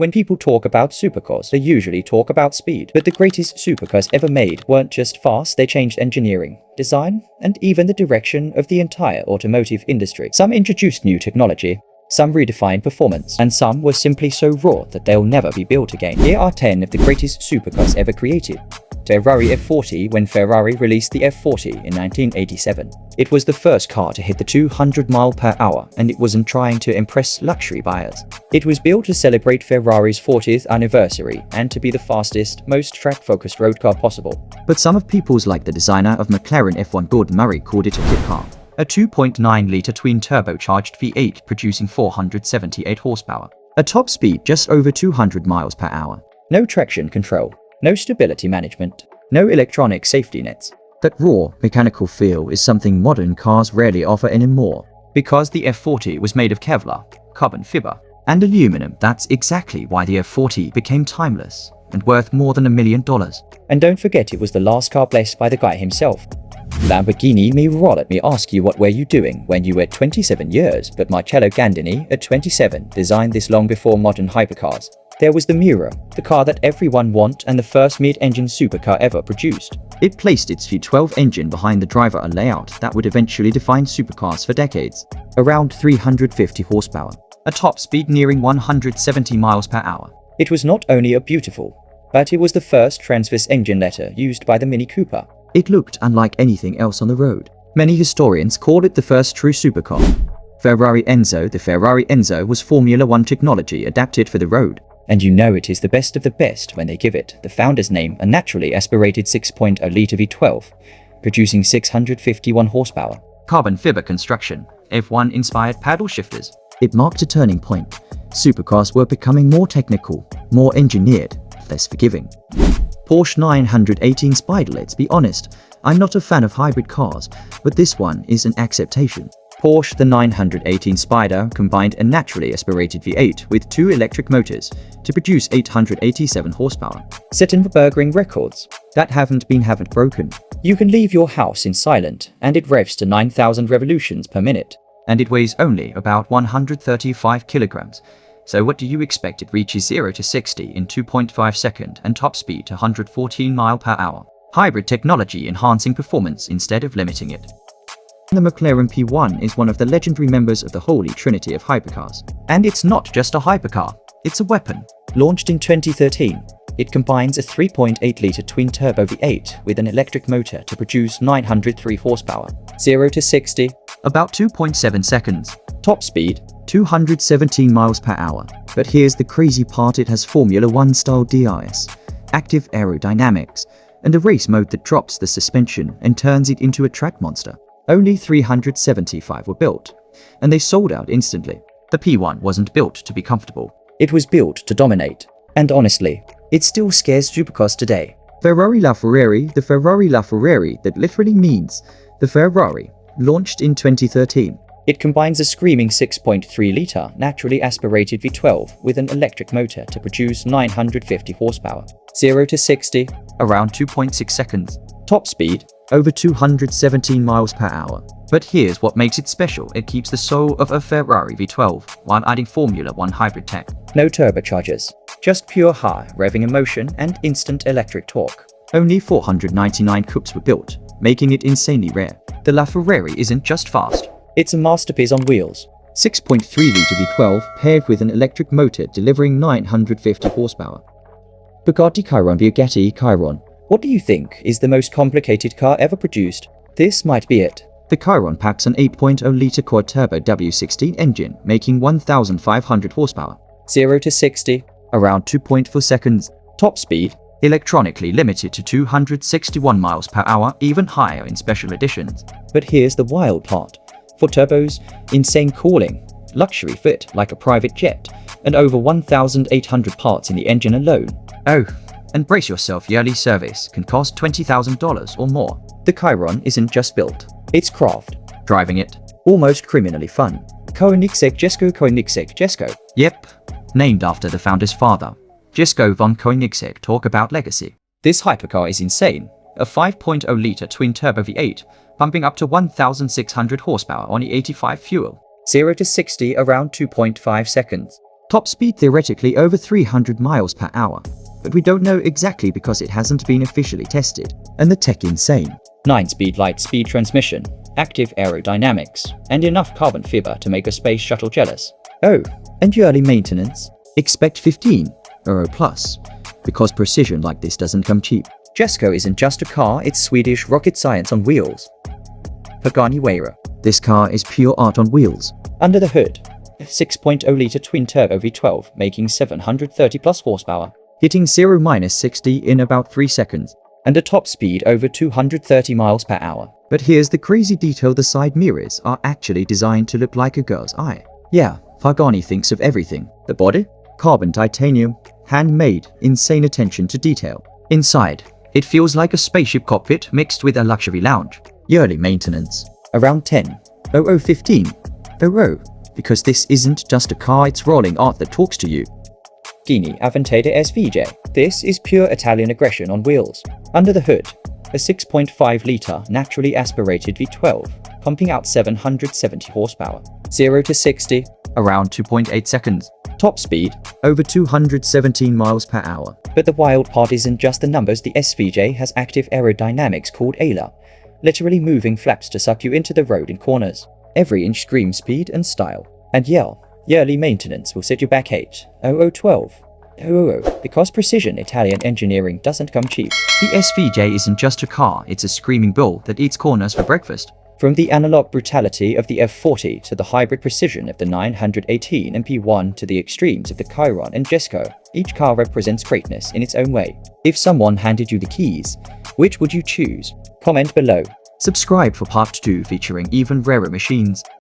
When people talk about supercars, they usually talk about speed. But the greatest supercars ever made weren't just fast, they changed engineering, design, and even the direction of the entire automotive industry. Some introduced new technology, some redefined performance, and some were simply so raw that they'll never be built again. Here are 10 of the greatest supercars ever created. Ferrari F40. When Ferrari released the F40 in 1987, it was the first car to hit the 200 mph, and it wasn't trying to impress luxury buyers. It was built to celebrate Ferrari's 40th anniversary and to be the fastest, most track-focused road car possible. But some of people's, like the designer of McLaren F1 Gordon Murray, called it a kit car. A 2.9-litre twin-turbocharged V8 producing 478 horsepower. A top speed just over 200 mph. No traction control. No stability management, no electronic safety nets. That raw, mechanical feel is something modern cars rarely offer anymore. Because the F40 was made of Kevlar, carbon fiber, and aluminum, that's exactly why the F40 became timeless and worth more than $1 million. And don't forget, it was the last car blessed by the guy himself. Lamborghini Miura. Let me ask you, what were you doing when you were 27 years? But Marcello Gandini, at 27, designed this long before modern hypercars. There was the Miura, the car that everyone wanted and the first mid-engine supercar ever produced. It placed its V12 engine behind the driver, a layout that would eventually define supercars for decades. Around 350 horsepower. A top speed nearing 170 mph. It was not only a beautiful, but it was the first transverse engine letter used by the Mini Cooper. It looked unlike anything else on the road. Many historians called it the first true supercar. Ferrari Enzo. The Ferrari Enzo was Formula One technology adapted for the road. And you know it is the best of the best when they give it, the founder's name, a naturally aspirated 6.0-litre V12, producing 651 horsepower. Carbon fiber construction, F1-inspired paddle shifters. It marked a turning point. Supercars were becoming more technical, more engineered, less forgiving. Porsche 918 Spyder. Let's be honest, I'm not a fan of hybrid cars, but this one is an acceptation. Porsche the 918 Spyder combined a naturally aspirated V8 with 2 electric motors to produce 887 horsepower, setting burgeoning records that haven't been broken. You can leave your house in silent and it revs to 9,000 revolutions per minute, and it weighs only about 135 kilograms. So what do you expect? It reaches 0 to 60 in 2.5 seconds and top speed to 114 mph. Hybrid technology enhancing performance instead of limiting it. The McLaren P1 is one of the legendary members of the holy trinity of hypercars. And it's not just a hypercar, it's a weapon. Launched in 2013, it combines a 3.8-litre twin-turbo V8 with an electric motor to produce 903 horsepower. 0 to 60, about 2.7 seconds. Top speed, 217 mph. But here's the crazy part, it has Formula One style DRS, active aerodynamics, and a race mode that drops the suspension and turns it into a track monster. Only 375 were built, and they sold out instantly. The P1 wasn't built to be comfortable. It was built to dominate. And honestly, it still scares supercars today. Ferrari LaFerrari. The Ferrari LaFerrari, that literally means the Ferrari, launched in 2013. It combines a screaming 6.3-litre naturally aspirated V12 with an electric motor to produce 950 horsepower. 0 to 60, around 2.6 seconds. Top speed, over 217 mph. But here's what makes it special, it keeps the soul of a Ferrari V12 while adding Formula One hybrid tech. No turbochargers, just pure high revving emotion and instant electric torque. Only 499 coupes were built, making it insanely rare. The LaFerrari isn't just fast, it's a masterpiece on wheels. 6.3-litre V12 paired with an electric motor delivering 950 horsepower. Bugatti Chiron. Bugatti Chiron. What do you think is the most complicated car ever produced? This might be it. The Chiron packs an 8.0-litre quad-turbo W16 engine, making 1,500 horsepower. 0 to 60, around 2.4 seconds. Top speed, electronically limited to 261 mph, even higher in special editions. But here's the wild part. For turbos, insane cooling, luxury fit like a private jet, and over 1,800 parts in the engine alone. Oh, and brace yourself, yearly service can cost $20,000 or more. The Chiron isn't just built, it's craft. Driving it, almost criminally fun. Koenigsegg Jesko. Koenigsegg Jesko. Yep, named after the founder's father, Jesko von Koenigsegg. Talk about legacy. This hypercar is insane. A 5.0-litre twin-turbo V8, pumping up to 1,600 horsepower on E85 fuel. 0 to 60 around 2.5 seconds. Top speed theoretically over 300 miles per hour, but we don't know exactly because it hasn't been officially tested, and the tech insane. 9-speed light-speed transmission, active aerodynamics, and enough carbon fiber to make a space shuttle jealous. Oh, and yearly maintenance? Expect 15 euro plus, because precision like this doesn't come cheap. Jesko isn't just a car, it's Swedish rocket science on wheels. Pagani Huayra. This car is pure art on wheels. Under the hood, a 6.0-litre twin-turbo V12 making 730 plus horsepower, hitting 0-60 in about 3 seconds, and a top speed over 230 miles per hour. But here's the crazy detail: the side mirrors are actually designed to look like a girl's eye. Yeah, Pagani thinks of everything. The body? Carbon titanium, handmade, insane attention to detail. Inside, it feels like a spaceship cockpit mixed with a luxury lounge. Yearly maintenance, around 10,015 euro, because this isn't just a car, it's rolling art that talks to you. Lamborghini Aventador SVJ. This is pure Italian aggression on wheels. Under the hood, a 6.5-litre naturally aspirated V12, pumping out 770 horsepower. 0-60, around 2.8 seconds. Top speed, over 217 miles per hour. But the wild part isn't just the numbers. The SVJ has active aerodynamics called ALA, literally moving flaps to suck you into the road in corners. Every inch screams speed and style. And yearly maintenance will set you back 8,012 because precision Italian engineering doesn't come cheap. The SVJ isn't just a car, it's a screaming bull that eats corners for breakfast. From the analog brutality of the F40 to the hybrid precision of the 918 and P1 to the extremes of the Chiron and Jesko, each car represents greatness in its own way. If someone handed you the keys, which would you choose? Comment below. Subscribe for part 2 featuring even rarer machines.